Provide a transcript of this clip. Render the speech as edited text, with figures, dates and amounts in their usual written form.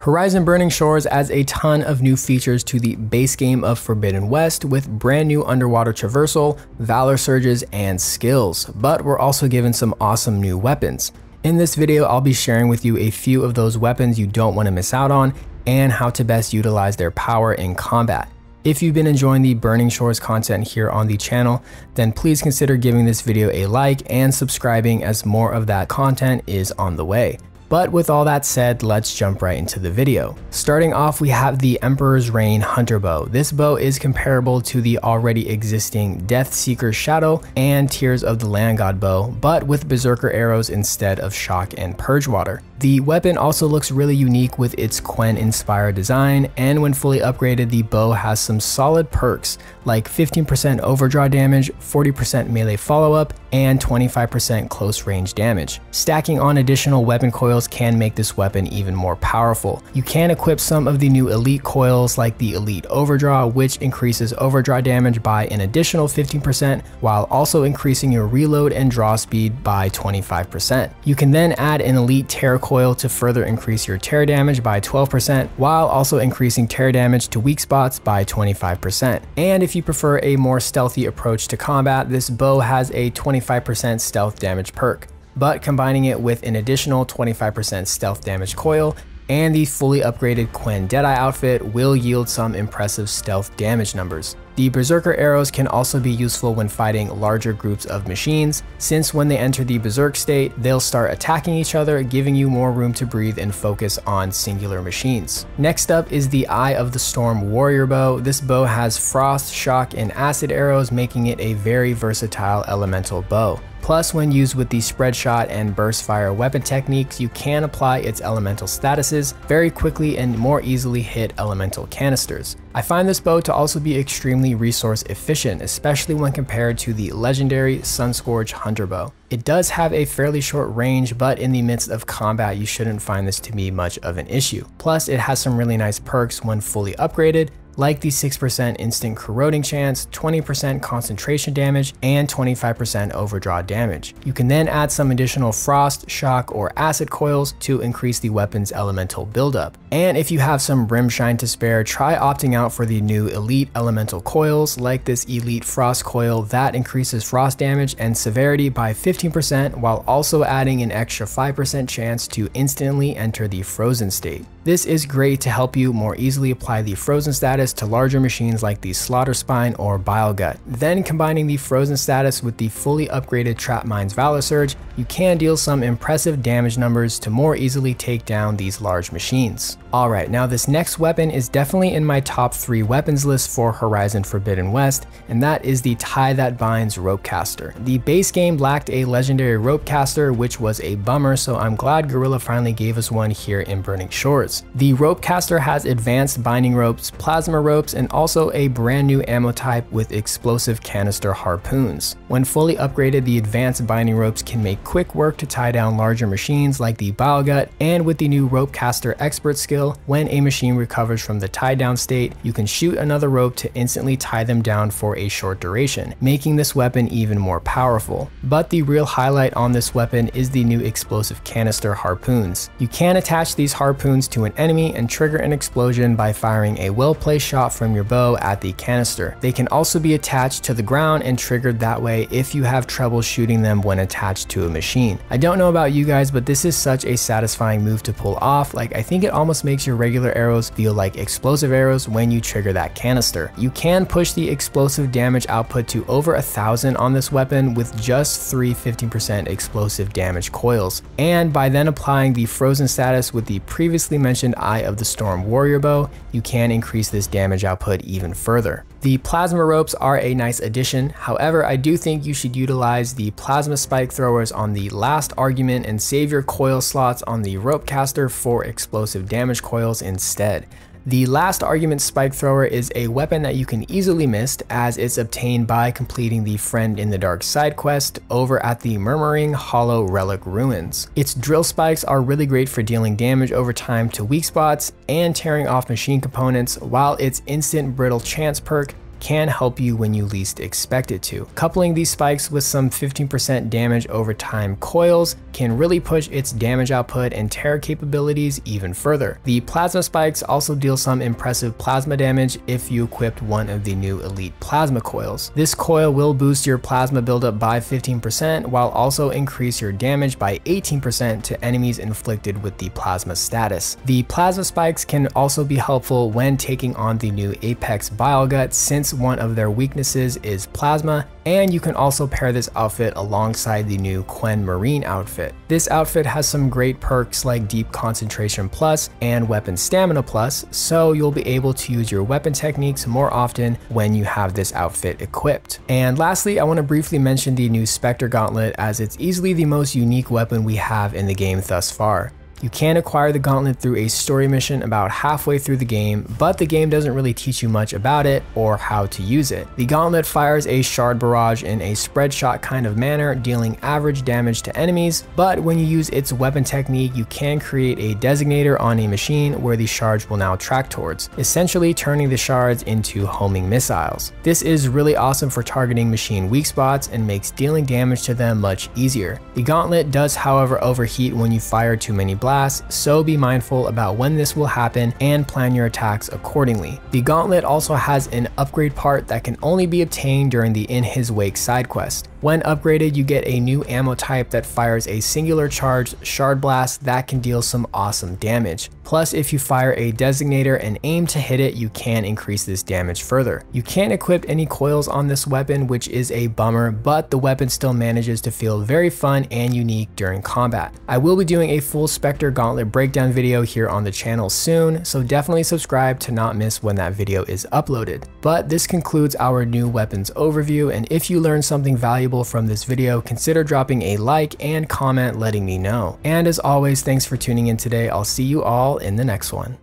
Horizon Burning Shores adds a ton of new features to the base game of Forbidden West with brand new underwater traversal, valor surges, and skills, but we're also given some awesome new weapons. In this video, I'll be sharing with you a few of those weapons you don't want to miss out on and how to best utilize their power in combat. If you've been enjoying the Burning Shores content here on the channel, then please consider giving this video a like and subscribing as more of that content is on the way. But with all that said, let's jump right into the video. Starting off, we have the Emperor's Reign Hunter Bow. This bow is comparable to the already existing Deathseeker Shadow and Tears of the Land God bow, but with berserker arrows instead of shock and purge water. The weapon also looks really unique with its Quen-inspired design, and when fully upgraded, the bow has some solid perks like 15% overdraw damage, 40% melee follow-up, and 25% close range damage. Stacking on additional weapon coils can make this weapon even more powerful. You can equip some of the new elite coils like the Elite Overdraw, which increases overdraw damage by an additional 15% while also increasing your reload and draw speed by 25%. You can then add an Elite Tear coil to further increase your tear damage by 12% while also increasing tear damage to weak spots by 25%. And if you prefer a more stealthy approach to combat, this bow has a 25% stealth damage perk, but combining it with an additional 25% stealth damage coil and the fully upgraded Quen Deadeye outfit will yield some impressive stealth damage numbers. The berserker arrows can also be useful when fighting larger groups of machines, since when they enter the berserk state, they'll start attacking each other, giving you more room to breathe and focus on singular machines. Next up is the Eye of the Storm Warrior Bow. This bow has frost, shock, and acid arrows, making it a very versatile elemental bow. Plus, when used with the spread shot and burst fire weapon techniques, you can apply its elemental statuses very quickly and more easily hit elemental canisters. I find this bow to also be extremely resource efficient, especially when compared to the legendary Sunscourge Hunter Bow. It does have a fairly short range, but in the midst of combat, you shouldn't find this to be much of an issue. Plus, it has some really nice perks when fully upgraded, like the 6% instant corroding chance, 20% concentration damage, and 25% overdraw damage. You can then add some additional frost, shock, or acid coils to increase the weapon's elemental buildup. And if you have some brimshine to spare, try opting out for the new elite elemental coils like this Elite Frost coil that increases frost damage and severity by 15% while also adding an extra 5% chance to instantly enter the frozen state. This is great to help you more easily apply the frozen status to larger machines like the Slaughter Spine or Bile Gut. Then combining the frozen status with the fully upgraded Trap Mine's Valor Surge, you can deal some impressive damage numbers to more easily take down these large machines. Alright, now this next weapon is definitely in my top 3 weapons list for Horizon Forbidden West, and that is the Tie That Binds Ropecaster. The base game lacked a legendary Ropecaster, which was a bummer, so I'm glad Guerrilla finally gave us one here in Burning Shores. The Ropecaster has advanced binding ropes, plasma ropes, and also a brand new ammo type with explosive canister harpoons. When fully upgraded, the advanced binding ropes can make quick work to tie down larger machines like the Bile Gut, and with the new Ropecaster expert skill, when a machine recovers from the tie down state, you can shoot another rope to instantly tie them down for a short duration, making this weapon even more powerful. But the real highlight on this weapon is the new explosive canister harpoons. You can attach these harpoons to an enemy and trigger an explosion by firing a well-placed shot from your bow at the canister. They can also be attached to the ground and triggered that way if you have trouble shooting them when attached to a machine. I don't know about you guys, but this is such a satisfying move to pull off. Like, I think it almost makes your regular arrows feel like explosive arrows when you trigger that canister. You can push the explosive damage output to over 1,000 on this weapon with just 3 15% explosive damage coils. And by then applying the frozen status with the previously mentioned Eye of the Storm Warrior Bow, you can increase this damage output even further. The plasma ropes are a nice addition. However, I do think you should utilize the plasma spike throwers on the last argument and save your coil slots on the Ropecaster for explosive damage coils instead. The last argument spike thrower is a weapon that you can easily miss as it's obtained by completing the Friend in the Dark side quest over at the Murmuring Hollow Relic Ruins. Its drill spikes are really great for dealing damage over time to weak spots and tearing off machine components, while its instant brittle chance perk can help you when you least expect it to. Coupling these spikes with some 15% damage over time coils can really push its damage output and terror capabilities even further. The plasma spikes also deal some impressive plasma damage if you equipped one of the new elite plasma coils. This coil will boost your plasma buildup by 15% while also increase your damage by 18% to enemies inflicted with the plasma status. The plasma spikes can also be helpful when taking on the new Apex Bile Gut, since one of their weaknesses is plasma, and you can also pair this outfit alongside the new Quen Marine outfit. This outfit has some great perks like Deep Concentration Plus and Weapon Stamina Plus, so you'll be able to use your weapon techniques more often when you have this outfit equipped. And lastly, I want to briefly mention the new Specter Gauntlet, as it's easily the most unique weapon we have in the game thus far. You can acquire the gauntlet through a story mission about halfway through the game, but the game doesn't really teach you much about it or how to use it. The gauntlet fires a shard barrage in a spread shot kind of manner, dealing average damage to enemies, but when you use its weapon technique, you can create a designator on a machine where the shards will now track towards, essentially turning the shards into homing missiles. This is really awesome for targeting machine weak spots and makes dealing damage to them much easier. The gauntlet does, however, overheat when you fire too many blasts, so be mindful about when this will happen and plan your attacks accordingly. The gauntlet also has an upgrade part that can only be obtained during the In His Wake side quest. When upgraded, you get a new ammo type that fires a singular charged shard blast that can deal some awesome damage. Plus, if you fire a designator and aim to hit it, you can increase this damage further. You can't equip any coils on this weapon, which is a bummer, but the weapon still manages to feel very fun and unique during combat. I will be doing a full Specter Gauntlet breakdown video here on the channel soon, so definitely subscribe to not miss when that video is uploaded. But this concludes our new weapons overview, and if you learned something valuable from this video, consider dropping a like and comment letting me know. And as always, thanks for tuning in today. I'll see you all in the next one.